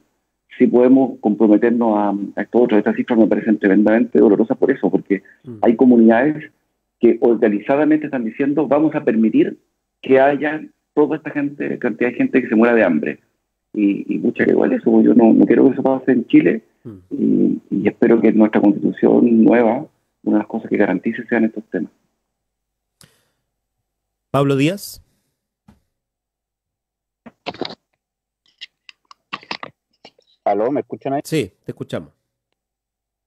[SPEAKER 4] si podemos comprometernos a esto otro. Estas cifras me parecen tremendamente dolorosas por eso, porque hay comunidades que organizadamente están diciendo vamos a permitir que haya toda esta cantidad de gente que se muera de hambre. Y mucha que igual eso, yo no quiero que eso pase en Chile y espero que nuestra constitución nueva, una de las cosas que garantice sean estos temas.
[SPEAKER 3] Pablo Díaz.
[SPEAKER 5] ¿Aló? ¿Me escuchan ahí?
[SPEAKER 3] Sí, te escuchamos.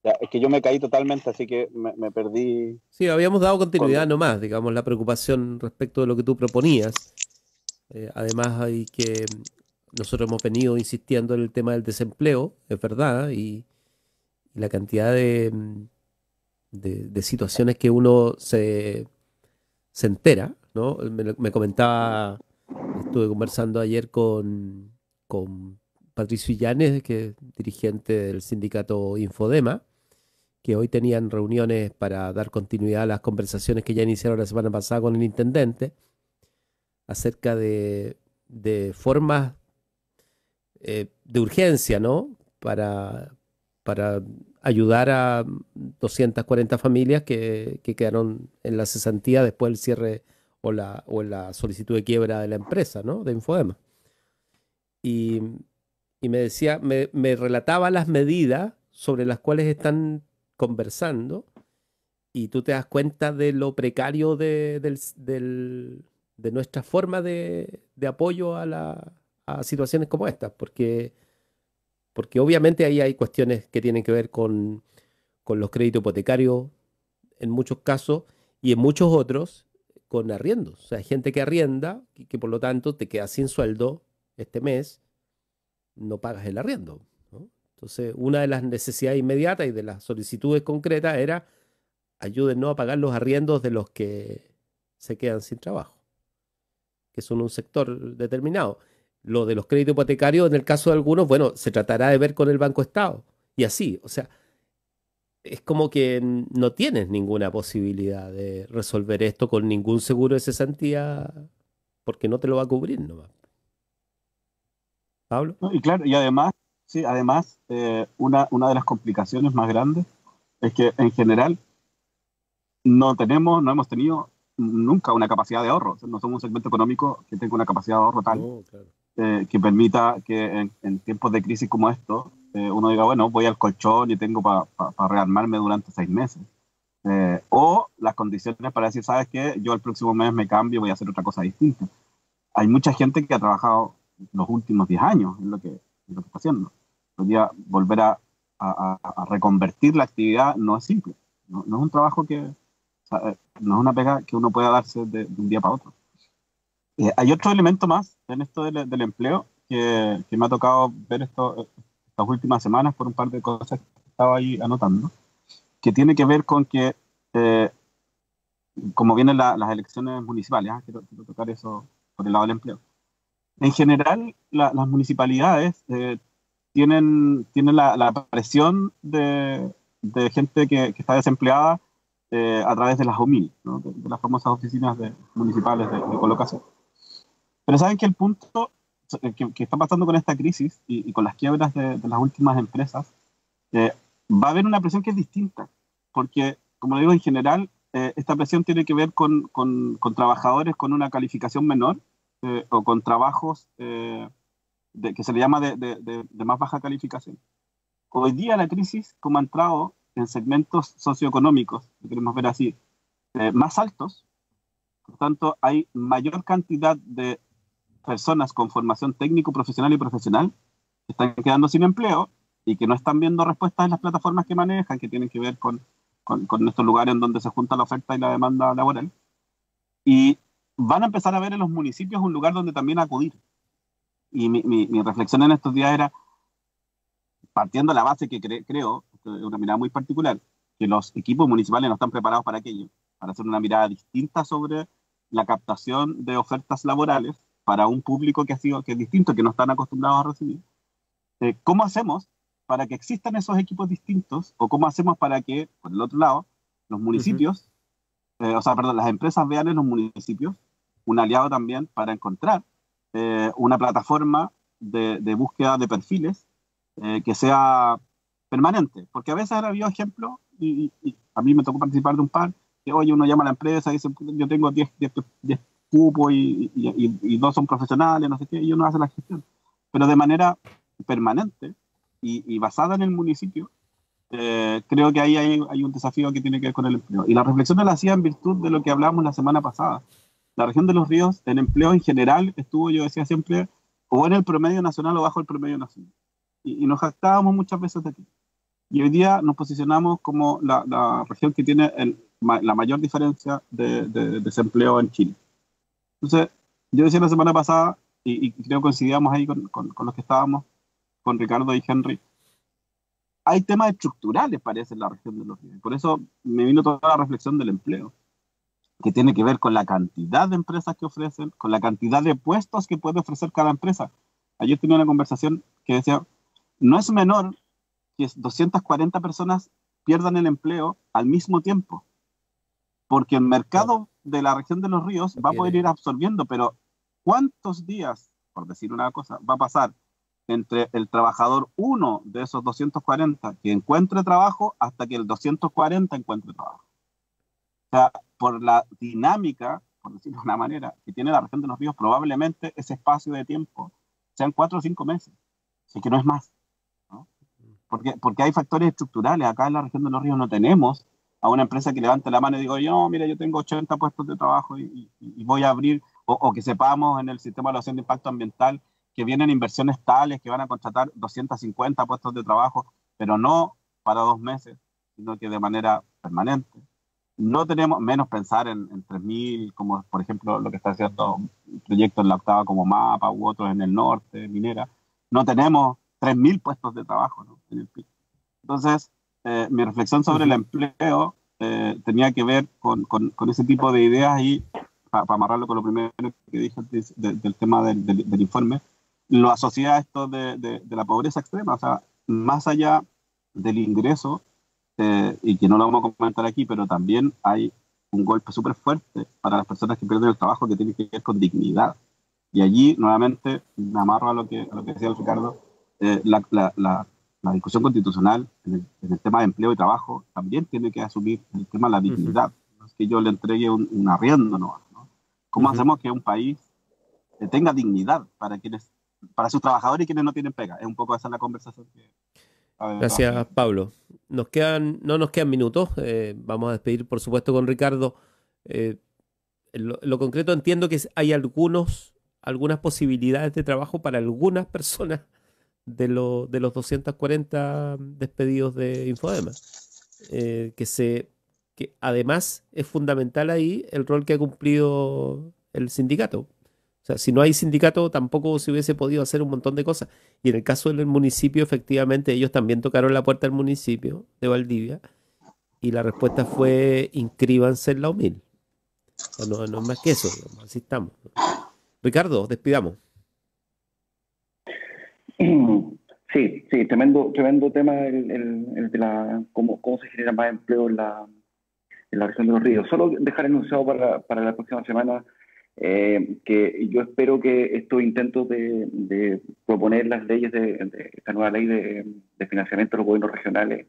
[SPEAKER 5] Ya, es que yo me caí totalmente, así que me perdí.
[SPEAKER 3] Sí, habíamos dado continuidad nomás, digamos, la preocupación respecto de lo que tú proponías. Además, hay que nosotros hemos venido insistiendo en el tema del desempleo, es verdad, y la cantidad de situaciones que uno se entera, ¿no? Me comentaba, estuve conversando ayer con Patricio Illanes, que es dirigente del sindicato Infodema, que hoy tenían reuniones para dar continuidad a las conversaciones que ya iniciaron la semana pasada con el intendente acerca de formas de urgencia, ¿no? Para ayudar a 240 familias que quedaron en la cesantía después del cierre o la solicitud de quiebra de la empresa, ¿no? De Infodema. Y me decía, me relataba las medidas sobre las cuales están conversando y tú te das cuenta de lo precario de nuestra forma de apoyo a situaciones como estas, porque obviamente ahí hay cuestiones que tienen que ver con los créditos hipotecarios en muchos casos y en muchos otros con arriendos. O sea, hay gente que arrienda y que por lo tanto te quedas sin sueldo este mes, no pagas el arriendo, ¿no? Entonces, una de las necesidades inmediatas y de las solicitudes concretas era ayúdennos a pagar los arriendos de los que se quedan sin trabajo, que son un sector determinado. Lo de los créditos hipotecarios, en el caso de algunos, bueno, se tratará de ver con el Banco Estado. Y así, o sea, es como que no tienes ninguna posibilidad de resolver esto con ningún seguro de cesantía porque no te lo va a cubrir nomás. ¿Pablo?
[SPEAKER 5] No, y claro, y además, sí, una de las complicaciones más grandes es que en general no hemos tenido nunca una capacidad de ahorro. O sea, no somos un segmento económico que tenga una capacidad de ahorro tal que permita que en tiempos de crisis como esto uno diga, bueno, voy al colchón y tengo para rearmarme durante 6 meses. O las condiciones para decir, ¿sabes qué? Yo el próximo mes me cambio y voy a hacer otra cosa distinta. Hay mucha gente que ha trabajado los últimos 10 años en lo que está haciendo. Hoy día volver a reconvertir la actividad no es simple. No es un trabajo no es una pega que uno pueda darse de un día para otro. Hay otro elemento más en esto del empleo que me ha tocado ver estas últimas semanas por un par de cosas que estaba ahí anotando, que tiene que ver con que como vienen las elecciones municipales, quiero tocar eso por el lado del empleo.
[SPEAKER 7] En general, las municipalidades tienen la presión de gente que está desempleada a través de las OMIL, ¿no? De las famosas oficinas municipales de colocación. Pero saben que el punto que está pasando con esta crisis y con las quiebras de las últimas empresas, va a haber una presión que es distinta, porque, como digo, en general, esta presión tiene que ver con trabajadores con una calificación menor o con trabajos que se le llama de más baja calificación. Hoy día la crisis, como ha entrado en segmentos socioeconómicos, que queremos ver así, más altos, por tanto, hay mayor cantidad de personas con formación técnico, profesional y profesional que están quedando sin empleo y que no están viendo respuestas en las plataformas que manejan, que tienen que ver con estos lugares en donde se junta la oferta y la demanda laboral. Y van a empezar a ver en los municipios un lugar donde también acudir. Y mi reflexión en estos días era, partiendo de la base que creo, una mirada muy particular, que los equipos municipales no están preparados para aquello, para hacer una mirada distinta sobre la captación de ofertas laborales para un público que es distinto, que no están acostumbrados a recibir. ¿Cómo hacemos para que existan esos equipos distintos? ¿O cómo hacemos para que, por el otro lado, los municipios, las empresas vean en los municipios un aliado también para encontrar una plataforma de búsqueda de perfiles que sea permanente? Porque a veces ha habido ejemplos, y a mí me tocó participar de un par, que oye, uno llama a la empresa y dice, yo tengo 10 cupos y 2 son profesionales, no sé qué, y uno hace la gestión. Pero de manera permanente y basada en el municipio, creo que ahí hay un desafío que tiene que ver con el empleo. Y la reflexión la hacía en virtud de lo que hablamos la semana pasada. La región de Los Ríos, en empleo en general, estuvo, yo decía siempre, o en el promedio nacional o bajo el promedio nacional. Y nos jactábamos muchas veces de aquí. Y hoy día nos posicionamos como la región que tiene la mayor diferencia de desempleo en Chile. Entonces, yo decía la semana pasada, y creo que coincidíamos ahí con los que estábamos, con Ricardo y Henry, hay temas estructurales, parece, en la región de Los Ríos. Por eso me vino toda la reflexión del empleo, que tiene que ver con la cantidad de empresas que ofrecen, con la cantidad de puestos que puede ofrecer cada empresa. Ayer tenía una conversación que decía, no es menor que 240 personas pierdan el empleo al mismo tiempo, porque el mercado de la región de Los Ríos va a poder ir absorbiendo, pero ¿cuántos días, por decir una cosa, va a pasar entre el trabajador 1 de esos 240 que encuentre trabajo hasta que el 240 encuentre trabajo? O sea, por la dinámica, por decirlo de una manera, que tiene la región de Los Ríos, probablemente ese espacio de tiempo sean 4 o 5 meses, así que no es más, ¿no? Porque hay factores estructurales. Acá en la región de Los Ríos no tenemos a una empresa que levante la mano y diga, yo, mira, yo tengo 80 puestos de trabajo y voy a abrir, o que sepamos en el sistema de evaluación de impacto ambiental que vienen inversiones tales que van a contratar 250 puestos de trabajo, pero no para 2 meses, sino que de manera permanente. No tenemos, menos pensar en 3.000, como por ejemplo lo que está haciendo un proyecto en la octava como MAPA u otros en el norte, Minera. No tenemos 3.000 puestos de trabajo, ¿no?, en el PIB. Entonces, mi reflexión sobre el empleo tenía que ver con ese tipo de ideas y, para amarrarlo con lo primero que dije del tema del informe, lo asocié a esto de la pobreza extrema. O sea, más allá del ingreso, y que no lo vamos a comentar aquí, pero también hay un golpe súper fuerte para las personas que pierden el trabajo, que tiene que ver con dignidad. Y allí, nuevamente, me amarro a lo que decía el Ricardo, la discusión constitucional en el tema de empleo y trabajo también tiene que asumir el tema de la dignidad. No es que yo le entregue un arriendo, ¿no? ¿Cómo hacemos que un país tenga dignidad para sus trabajadores y quienes no tienen pega? Es un poco esa la conversación que...
[SPEAKER 3] Gracias, Pablo. No nos quedan minutos. Vamos a despedir, por supuesto, con Ricardo. Lo concreto, entiendo que hay algunas posibilidades de trabajo para algunas personas de los 240 despedidos de Infodema. Que además es fundamental ahí el rol que ha cumplido el sindicato. O sea, si no hay sindicato, tampoco se hubiese podido hacer un montón de cosas. Y en el caso del municipio, efectivamente, ellos también tocaron la puerta del municipio de Valdivia y la respuesta fue: inscríbanse en la UMIL. O sea, no es más que eso, digamos, así estamos. Ricardo, despidamos.
[SPEAKER 4] Sí, tremendo tema el de cómo se genera más empleo en la región de Los Ríos. Solo dejar anunciado para la próxima semana que yo espero que estos intentos de proponer las leyes de esta nueva ley de financiamiento de los gobiernos regionales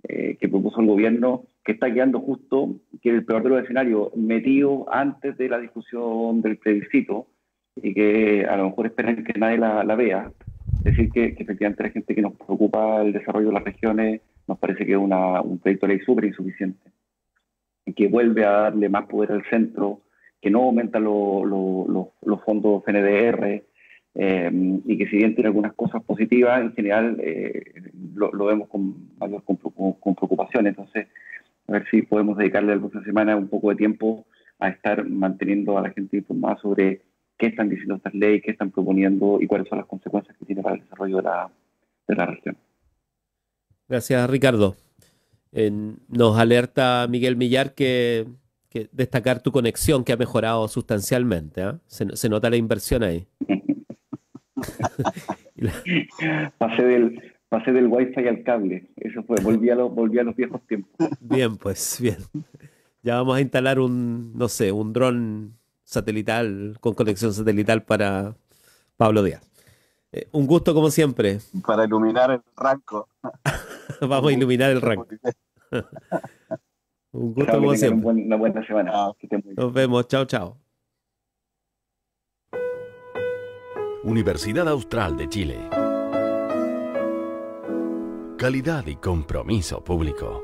[SPEAKER 4] que propuso el gobierno, que está quedando justo, que el peor de los escenarios, metido antes de la discusión del plebiscito, y que a lo mejor esperan que nadie la vea. Decir que efectivamente la gente que nos preocupa el desarrollo de las regiones nos parece que es un proyecto de ley súper insuficiente, y que vuelve a darle más poder al centro, que no aumenta los fondos FNDR, y que si bien tiene algunas cosas positivas, en general lo vemos con preocupación. Entonces, a ver si podemos dedicarle la próxima semana un poco de tiempo a estar manteniendo a la gente informada sobre qué están diciendo estas leyes, qué están proponiendo y cuáles son las consecuencias que tiene para el desarrollo de la región.
[SPEAKER 3] Gracias, Ricardo. Nos alerta Miguel Millar que destacar tu conexión, que ha mejorado sustancialmente, ¿eh? Se nota la inversión ahí.
[SPEAKER 4] Pasé del wifi al cable, eso fue, volví a los viejos tiempos.
[SPEAKER 3] Bien, pues, bien. Ya vamos a instalar un dron satelital, con conexión satelital para Pablo Díaz. Un gusto como siempre.
[SPEAKER 5] Para iluminar el ranco.
[SPEAKER 3] Vamos a iluminar el ranco. Un gusto como siempre.
[SPEAKER 4] Una buena semana.
[SPEAKER 3] Nos vemos. Chao, chao.
[SPEAKER 1] Universidad Austral de Chile. Calidad y compromiso público.